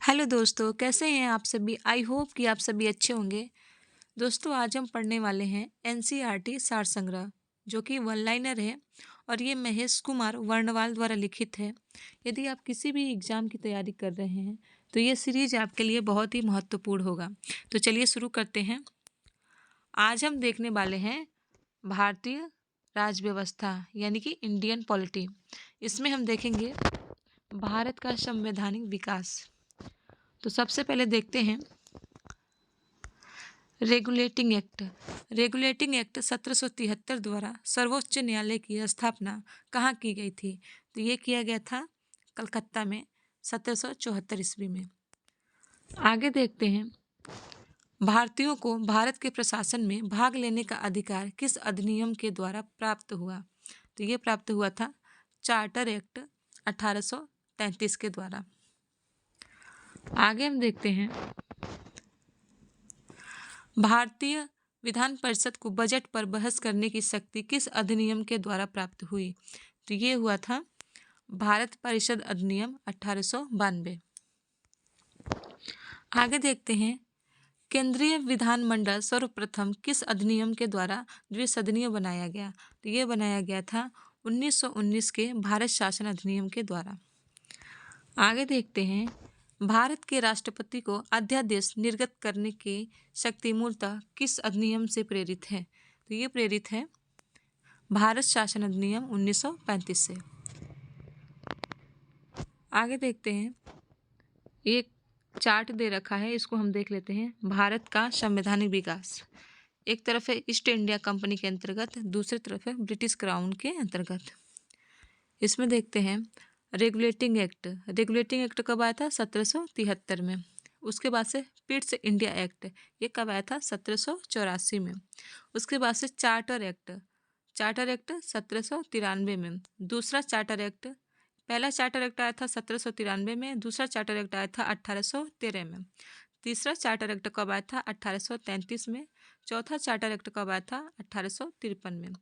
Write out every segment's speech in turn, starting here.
Hello दोस्तों, कैसे हैं आप सभी? आई होप कि आप सभी अच्छे होंगे। दोस्तों, आज हम पढ़ने वाले हैं एनसीईआरटी सार संग्रह, जो कि वन लाइनर है और ये महेश कुमार वर्णवाल द्वारा लिखित है। यदि आप किसी भी एग्जाम की तैयारी कर रहे हैं तो ये सीरीज आपके लिए बहुत ही महत्वपूर्ण होगा। तो चलिए शुरू करते हैं। आज हम देखने वाले हैं भारतीय राज व्यवस्था यानी कि इंडियन पॉलिटी। इसमें हम देखेंगे भारत का संवैधानिक विकास। तो सबसे पहले देखते हैं रेगुलेटिंग एक्ट। रेगुलेटिंग एक्ट 1773 द्वारा सर्वोच्च न्यायालय की स्थापना कहाँ की गई थी? तो ये किया गया था कलकत्ता में 1774 ईस्वी में। आगे देखते हैं भारतीयों को भारत के प्रशासन में भाग लेने का अधिकार किस अधिनियम के द्वारा प्राप्त हुआ? तो ये प्राप्त हुआ था चार्टर एक्ट 1833 के द्वारा। आगे हम देखते हैं भारतीय विधान परिषद को बजट पर बहस करने की शक्ति किस अधिनियम के द्वारा प्राप्त हुई? तो ये हुआ था भारत परिषद अधिनियम 1892। आगे देखते हैं केंद्रीय विधानमंडल सर्वप्रथम किस अधिनियम के द्वारा द्विसदनीय बनाया गया? तो ये बनाया गया था 1919 के भारत शासन अधिनियम के द्वारा। आगे देखते हैं भारत के राष्ट्रपति को अध्यादेश निर्गत करने की शक्ति मूलतः किस अधिनियम से प्रेरित है? तो ये प्रेरित है भारत शासन अधिनियम 1935 से। आगे देखते हैं एक चार्ट दे रखा है, इसको हम देख लेते हैं। भारत का संवैधानिक विकास, एक तरफ है ईस्ट इंडिया कंपनी के अंतर्गत, दूसरी तरफ है ब्रिटिश क्राउन के अंतर्गत। इसमें देखते हैं रेगुलेटिंग एक्ट। रेगुलेटिंग एक्ट कब आया था? 1773 में। उसके बाद से पिट्स इंडिया एक्ट, ये कब आया था? 1784 में। उसके बाद से चार्टर एक्ट। चार्टर एक्ट 1793 में। दूसरा चार्टर एक्ट, पहला चार्टर एक्ट आया था 1793 में, दूसरा चार्टर एक्ट आया था 1813 में। तीसरा चार्टर एक्ट कब आया था? 1833 में। चौथा चार्टर एक्ट कब आया था? 1853 में।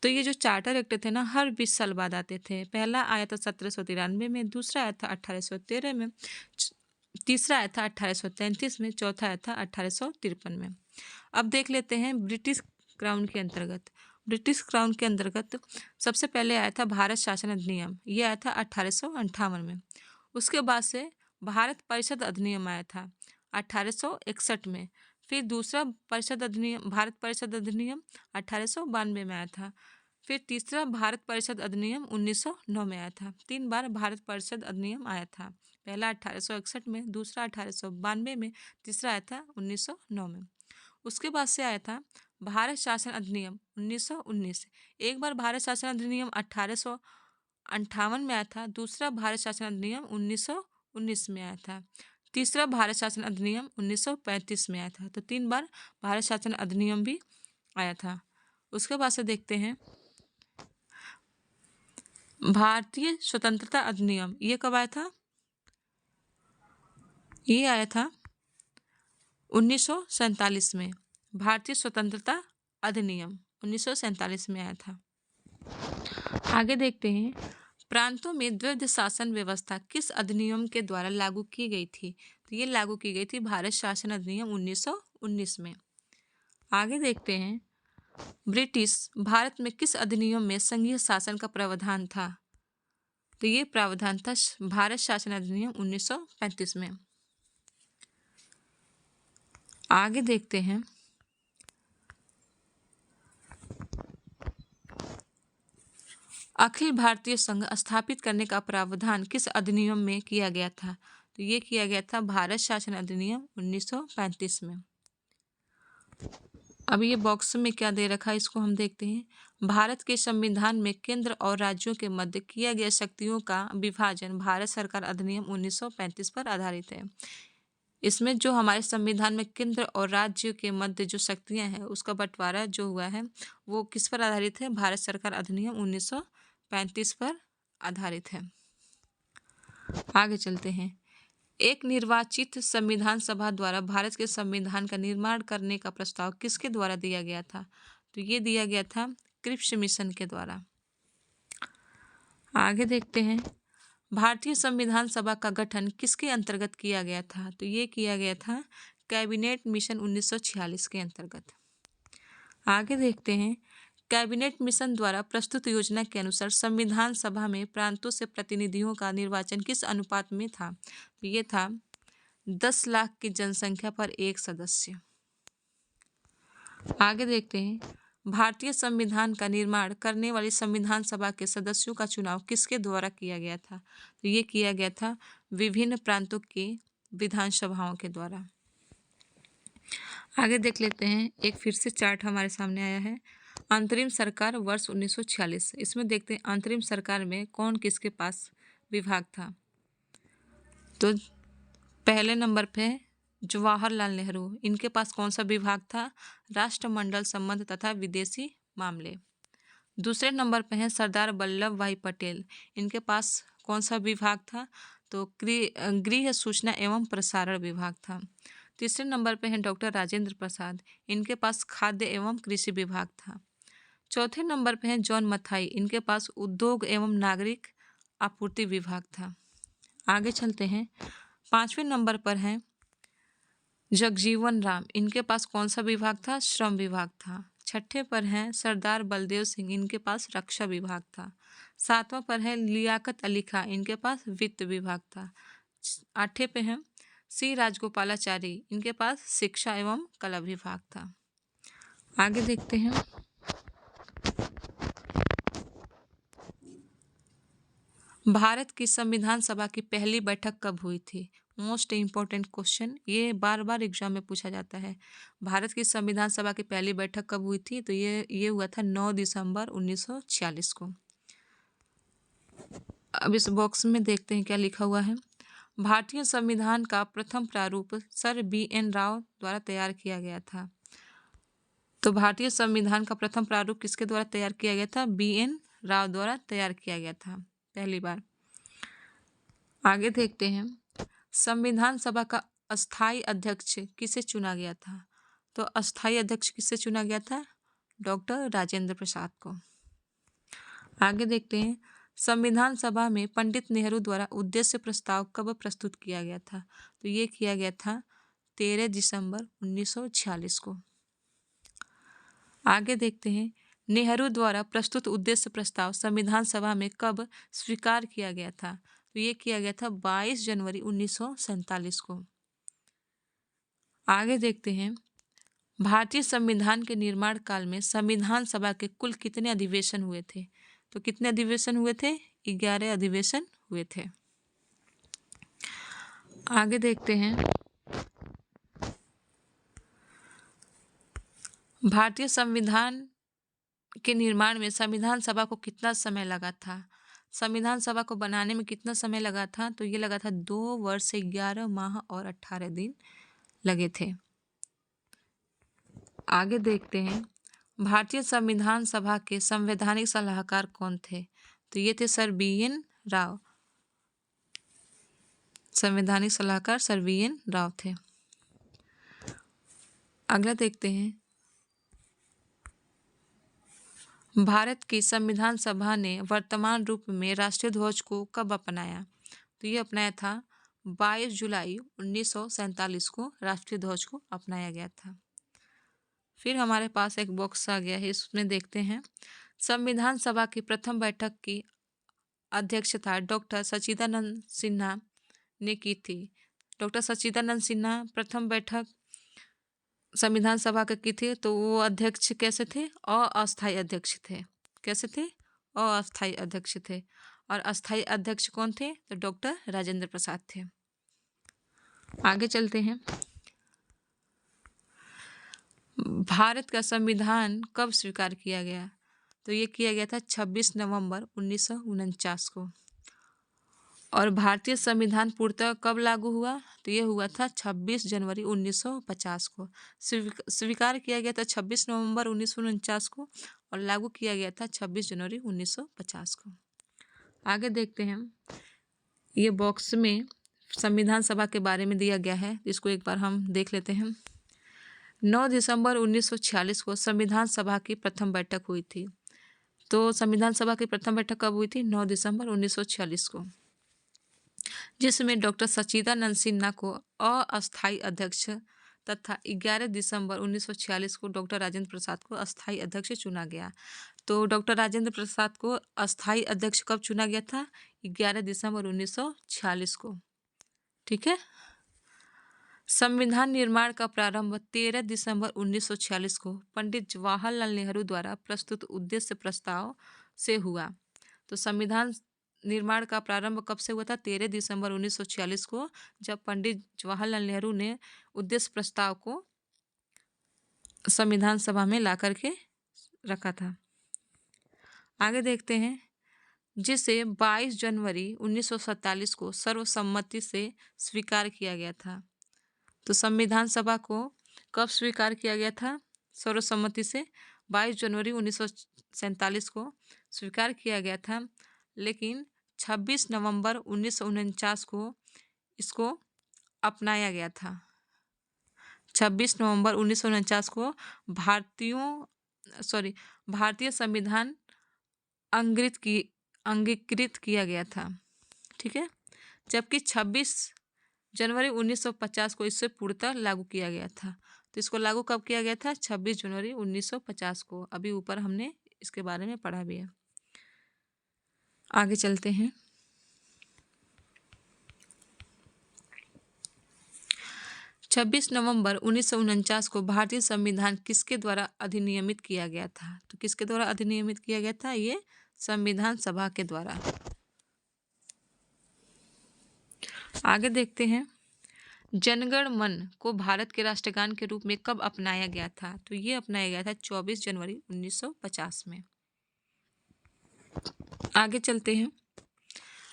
तो ये जो चार्टर एक्ट थे ना, हर 20 साल बाद आते थे। पहला आया था 1793 में, दूसरा आया था 1813 में, तीसरा आया था 1833 में, चौथा आया था 1853 में। अब देख लेते हैं ब्रिटिश क्राउन के अंतर्गत। ब्रिटिश क्राउन के अंतर्गत सबसे पहले आया था भारत शासन अधिनियम, ये आया था 1858 में। उसके बाद से भारत परिषद अधिनियम आया था 1861 में। फिर दूसरा परिषद अधिनियम, भारत परिषद अधिनियम 1892 में आया था। फिर तीसरा भारत परिषद अधिनियम 1909 में आया था। 3 बार भारत परिषद अधिनियम आया था। पहला 1861 में, दूसरा 1892 में, तीसरा आया था 1909 में। उसके बाद से आया था भारत शासन अधिनियम 1919। एक बार भारत शासन अधिनियम 1858 में आया था, दूसरा भारत शासन अधिनियम 1919 में आया था, तीसरा भारत शासन अधिनियम 1935 में आया था। तो 3 बार भारत शासन अधिनियम भी आया था। उसके बाद से देखते हैं भारतीय स्वतंत्रता अधिनियम, ये कब आया था? ये आया था 1947 में। भारतीय स्वतंत्रता अधिनियम 1947 में आया था। आगे देखते हैं प्रांतों में द्वैध शासन व्यवस्था किस अधिनियम के द्वारा लागू की गई थी? तो ये लागू की गई थी भारत शासन अधिनियम 1919 में। आगे देखते हैं ब्रिटिश भारत में किस अधिनियम में संघीय शासन का प्रावधान था? तो ये प्रावधान था भारत शासन अधिनियम 1935 में। आगे देखते हैं अखिल भारतीय संघ स्थापित करने का प्रावधान किस अधिनियम में किया गया था? तो ये किया गया था भारत शासन अधिनियम 1935 में। अब ये बॉक्स में क्या दे रखा है, इसको हम देखते हैं। भारत के संविधान में केंद्र और राज्यों के मध्य किया गया शक्तियों का विभाजन भारत सरकार अधिनियम 1935 पर आधारित है। इसमें जो हमारे संविधान में केंद्र और राज्य के मध्य जो शक्तियां हैं, उसका बंटवारा जो हुआ है वो किस पर आधारित है? भारत सरकार अधिनियम 1935 पर आधारित है। आगे चलते हैं एक निर्वाचित संविधान सभा द्वारा भारत के संविधान का निर्माण करने का प्रस्ताव किसके द्वारा दिया गया था? तो ये दिया गया था क्रिप्स मिशन के द्वारा। आगे देखते हैं भारतीय संविधान सभा का गठन किसके अंतर्गत किया गया था? तो ये किया गया था कैबिनेट मिशन 1946 के अंतर्गत। आगे देखते हैं, कैबिनेट मिशन द्वारा प्रस्तुत योजना के अनुसार संविधान सभा में प्रांतों से प्रतिनिधियों का निर्वाचन किस अनुपात में था? तो ये था 10 लाख की जनसंख्या पर एक सदस्य। आगे देखते हैं, भारतीय संविधान का निर्माण करने वाली संविधान सभा के सदस्यों का चुनाव किसके द्वारा किया गया था? तो ये किया गया था विभिन्न प्रांतों के विधानसभाओं के द्वारा। आगे देख लेते हैं, एक फिर से चार्ट हमारे सामने आया है, अंतरिम सरकार वर्ष 1946। इसमें देखते हैं अंतरिम सरकार में कौन किसके पास विभाग था। तो पहले नंबर पे जवाहरलाल नेहरू, इनके पास कौन सा विभाग था? राष्ट्रमंडल संबंध तथा विदेशी मामले। दूसरे नंबर पे हैं सरदार वल्लभ भाई पटेल, इनके पास कौन सा विभाग था? तो गृह सूचना एवं प्रसारण विभाग था। तीसरे नंबर पे हैं डॉक्टर राजेंद्र प्रसाद, इनके पास खाद्य एवं कृषि विभाग था। चौथे नंबर पे हैं जॉन मथाई, इनके पास उद्योग एवं नागरिक आपूर्ति विभाग था। आगे चलते हैं, पांचवें नंबर पर हैं जगजीवन राम, इनके पास कौन सा विभाग था? श्रम विभाग था। छठे पर हैं सरदार बलदेव सिंह, इनके पास रक्षा विभाग था। सातवां पर है लियाकत अली खां, इनके पास वित्त विभाग था। आठवें पे हैं सी राजगोपालाचारी, इनके पास शिक्षा एवं कला विभाग था। आगे देखते हैं, भारत की संविधान सभा की पहली बैठक कब हुई थी? मोस्ट इम्पोर्टेंट क्वेश्चन, ये बार बार एग्जाम में पूछा जाता है। भारत की संविधान सभा की पहली बैठक कब हुई थी? तो ये हुआ था 9 दिसंबर 1946 को। अब इस बॉक्स में देखते हैं क्या लिखा हुआ है। भारतीय संविधान का प्रथम प्रारूप सर BN राव द्वारा तैयार किया गया था। तो भारतीय संविधान का प्रथम प्रारूप किसके द्वारा तैयार किया गया था? BN राव द्वारा तैयार किया गया था पहली बार। आगे देखते हैं, संविधान सभा का अस्थायी अध्यक्ष किसे चुना गया था? तो अस्थायी अध्यक्ष किसे चुना गया था? डॉक्टर राजेंद्र प्रसाद को। आगे देखते हैं, संविधान सभा में पंडित नेहरू द्वारा उद्देश्य प्रस्ताव कब प्रस्तुत किया गया था? तो ये किया गया था 13 दिसंबर 1946 को। आगे देखते हैं, नेहरू द्वारा प्रस्तुत उद्देश्य प्रस्ताव संविधान सभा में कब स्वीकार किया गया था? तो ये किया गया था 22 जनवरी 1947 को। आगे देखते हैं, भारतीय संविधान के निर्माण काल में संविधान सभा के कुल कितने अधिवेशन हुए थे? तो कितने अधिवेशन हुए थे? 11 अधिवेशन हुए थे। आगे देखते हैं, भारतीय संविधान के निर्माण में संविधान सभा को कितना समय लगा था? संविधान सभा को बनाने में कितना समय लगा था? तो ये लगा था 2 वर्ष 11 माह और 18 दिन लगे थे। आगे देखते हैं, भारतीय संविधान सभा के संवैधानिक सलाहकार कौन थे? तो ये थे सर BN राव, संवैधानिक सलाहकार सर BN राव थे। अगला देखते हैं, भारत की संविधान सभा ने वर्तमान रूप में राष्ट्रीय ध्वज को कब अपनाया? तो ये अपनाया था 22 जुलाई 1947 को राष्ट्रीय ध्वज को अपनाया गया था। फिर हमारे पास एक बॉक्स आ गया है, इसमें देखते हैं, संविधान सभा की प्रथम बैठक की अध्यक्षता डॉक्टर सच्चिदानंद सिन्हा ने की थी। डॉक्टर सच्चिदानंद सिन्हा प्रथम बैठक संविधान सभा की थी, तो वो अध्यक्ष कैसे थे? अस्थायी अध्यक्ष थे। कैसे थे? अस्थायी अध्यक्ष थे। और अस्थायी अध्यक्ष कौन थे? तो डॉक्टर राजेंद्र प्रसाद थे। आगे चलते हैं, भारत का संविधान कब स्वीकार किया गया? तो ये किया गया था 26 नवंबर 1949 को। और भारतीय संविधान पूर्णतः कब लागू हुआ? तो ये हुआ था 26 जनवरी 1950 को। स्वीकार किया गया था 26 नवंबर 1949 को और लागू किया गया था 26 जनवरी 1950 को। आगे देखते हैं, ये बॉक्स में संविधान सभा के बारे में दिया गया है, इसको एक बार हम देख लेते हैं। 9 दिसंबर 1946 को संविधान सभा की प्रथम बैठक हुई थी। तो संविधान सभा की प्रथम बैठक कब हुई थी? 9 दिसंबर 1946 को। जिसमें डॉक्टर सच्चिदानंद सिन्हा को अस्थायी अध्यक्ष तथा 11 दिसंबर 1946 को डॉक्टर राजेंद्र प्रसाद को अस्थायी अध्यक्ष चुना गया। तो डॉक्टर राजेंद्र प्रसाद को अस्थायी अध्यक्ष कब चुना गया था? 11 दिसंबर 1946 को। ठीक है। संविधान निर्माण का प्रारंभ 13 दिसंबर 1946 को पंडित जवाहरलाल नेहरू द्वारा प्रस्तुत उद्देश्य प्रस्ताव से हुआ। तो संविधान निर्माण का प्रारंभ कब से हुआ था? 13 दिसंबर 1946 को, जब पंडित जवाहरलाल नेहरू ने उद्देश्य प्रस्ताव को संविधान सभा में ला करके रखा था। आगे देखते हैं, जिसे 22 जनवरी 1947 को सर्वसम्मति से स्वीकार किया गया था। तो संविधान सभा को कब स्वीकार किया गया था? सर्वसम्मति से 22 जनवरी 1947 को स्वीकार किया गया था, लेकिन 26 नवंबर 1949 को इसको अपनाया गया था। 26 नवंबर 1949 को भारतीय संविधान अंगीकृत किया गया था। ठीक है। जबकि 26 जनवरी 1950 को इससे पूर्णतः लागू किया गया था। तो इसको लागू कब किया गया था? 26 जनवरी 1950 को। अभी ऊपर हमने इसके बारे में पढ़ा भी है। आगे चलते हैं। छब्बीस नवंबर 1949 को भारतीय संविधान किसके द्वारा अधिनियमित किया गया था? तो किसके द्वारा अधिनियमित किया गया था? ये संविधान सभा के द्वारा। आगे देखते हैं, जनगण मन को भारत के राष्ट्रगान के रूप में कब अपनाया गया था? तो ये अपनाया गया था 24 जनवरी 1950 में। आगे चलते हैं,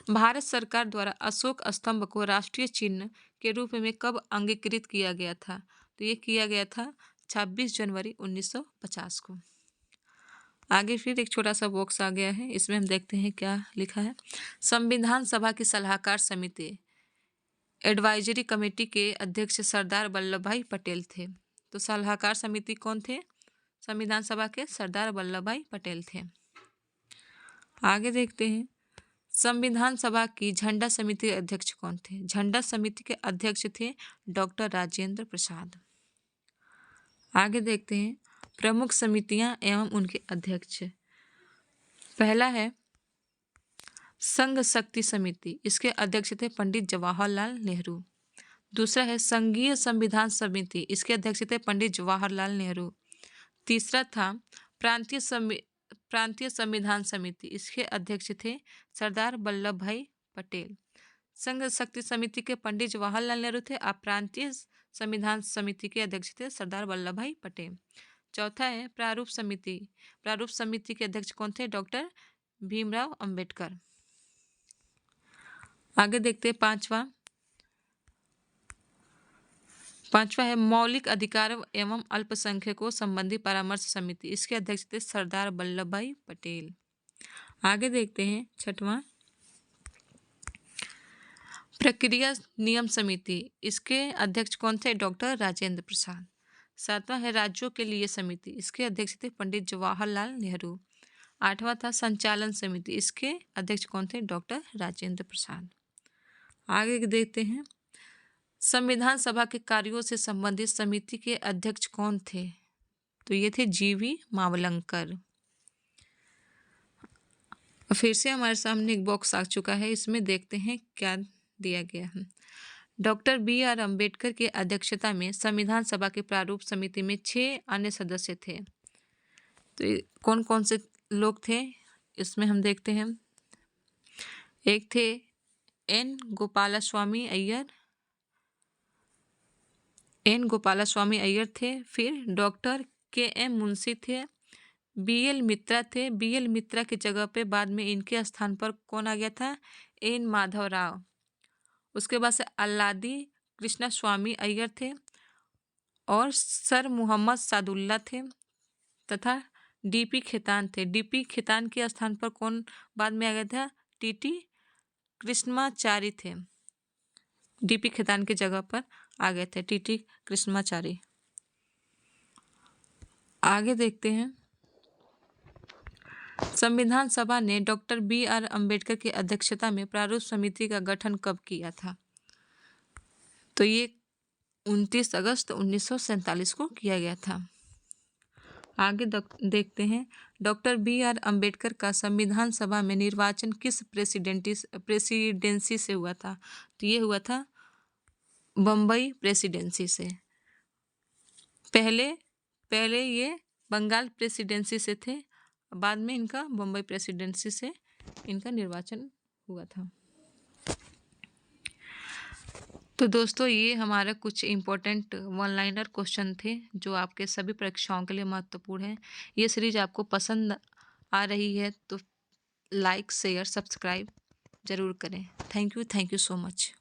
भारत सरकार द्वारा अशोक स्तंभ को राष्ट्रीय चिन्ह के रूप में कब अंगीकृत किया गया था? तो ये किया गया था 26 जनवरी 1950 को। आगे फिर एक छोटा सा बॉक्स आ गया है, इसमें हम देखते हैं क्या लिखा है। संविधान सभा की सलाहकार समिति एडवाइजरी कमेटी के अध्यक्ष सरदार वल्लभ भाई पटेल थे। तो सलाहकार समिति कौन थे? संविधान सभा के सरदार वल्लभ भाई पटेल थे। आगे देखते हैं, संविधान सभा की झंडा समिति के अध्यक्ष कौन थे? झंडा समिति के अध्यक्ष थे डॉक्टर राजेंद्र प्रसाद। आगे देखते हैं, प्रमुख समितियां एवं उनके अध्यक्ष। पहला है संघ शक्ति समिति, इसके अध्यक्ष थे पंडित जवाहरलाल नेहरू। दूसरा है संघीय संविधान समिति, इसके अध्यक्ष थे पंडित जवाहरलाल नेहरू। तीसरा था प्रांतीय संविधान समिति, इसके अध्यक्ष थे सरदार वल्लभ भाई पटेल। संघ शक्ति समिति के पंडित जवाहरलाल नेहरू थे और प्रांतीय संविधान समिति के अध्यक्ष थे सरदार वल्लभ भाई पटेल। चौथा है प्रारूप समिति। प्रारूप समिति के अध्यक्ष कौन थे? डॉक्टर भीमराव अंबेडकर। आगे देखते हैं, पांचवा है मौलिक अधिकार एवं अल्पसंख्यकों संबंधी परामर्श समिति, इसके अध्यक्ष थे सरदार वल्लभ भाई पटेल। आगे देखते हैं, छठवां प्रक्रिया नियम समिति, इसके अध्यक्ष कौन थे? डॉक्टर राजेंद्र प्रसाद। सातवां है राज्यों के लिए समिति, इसके अध्यक्ष थे पंडित जवाहरलाल नेहरू। आठवां था संचालन समिति, इसके अध्यक्ष कौन थे? डॉक्टर राजेंद्र प्रसाद। आगे देखते हैं, संविधान सभा के कार्यों से संबंधित समिति के अध्यक्ष कौन थे? तो ये थे जीवी मावलंकर। फिर से हमारे सामने एक बॉक्स आ चुका है, इसमें देखते हैं क्या दिया गया है। डॉक्टर BR अम्बेडकर की अध्यक्षता में संविधान सभा के प्रारूप समिति में 6 अन्य सदस्य थे। तो कौन कौन से लोग थे इसमें हम देखते हैं। एक थे N गोपालास्वामी अय्यर थे। फिर डॉक्टर KM मुंशी थे। BL मित्रा थे। BL मित्रा की जगह पे बाद में इनके स्थान पर कौन आ गया था? N माधव राव। उसके बाद से अल्लादी कृष्णा स्वामी अय्यर थे और सर मोहम्मद सादुल्ला थे तथा DP खेतान थे। DP खेतान के स्थान पर कौन बाद में आ गया था? TT कृष्णमाचारी थे। DP खेतान की जगह पर आ गए थे TT कृष्णमाचारी। आगे देखते हैं, संविधान सभा ने डॉक्टर B.R. अम्बेडकर की अध्यक्षता में प्रारूप समिति का गठन कब किया था? तो ये 29 अगस्त 1947 को किया गया था। आगे देखते हैं, डॉक्टर B.R. अम्बेडकर का संविधान सभा में निर्वाचन किस प्रेसिडेंसी से हुआ था? तो ये हुआ था बम्बई प्रेसिडेंसी से। पहले ये बंगाल प्रेसिडेंसी से थे, बाद में इनका बम्बई प्रेसिडेंसी से इनका निर्वाचन हुआ था। तो दोस्तों, ये हमारा कुछ इम्पोर्टेंट वन लाइनर क्वेश्चन थे जो आपके सभी परीक्षाओं के लिए महत्वपूर्ण है। ये सीरीज आपको पसंद आ रही है तो लाइक, शेयर, सब्सक्राइब जरूर करें। Thank you so much.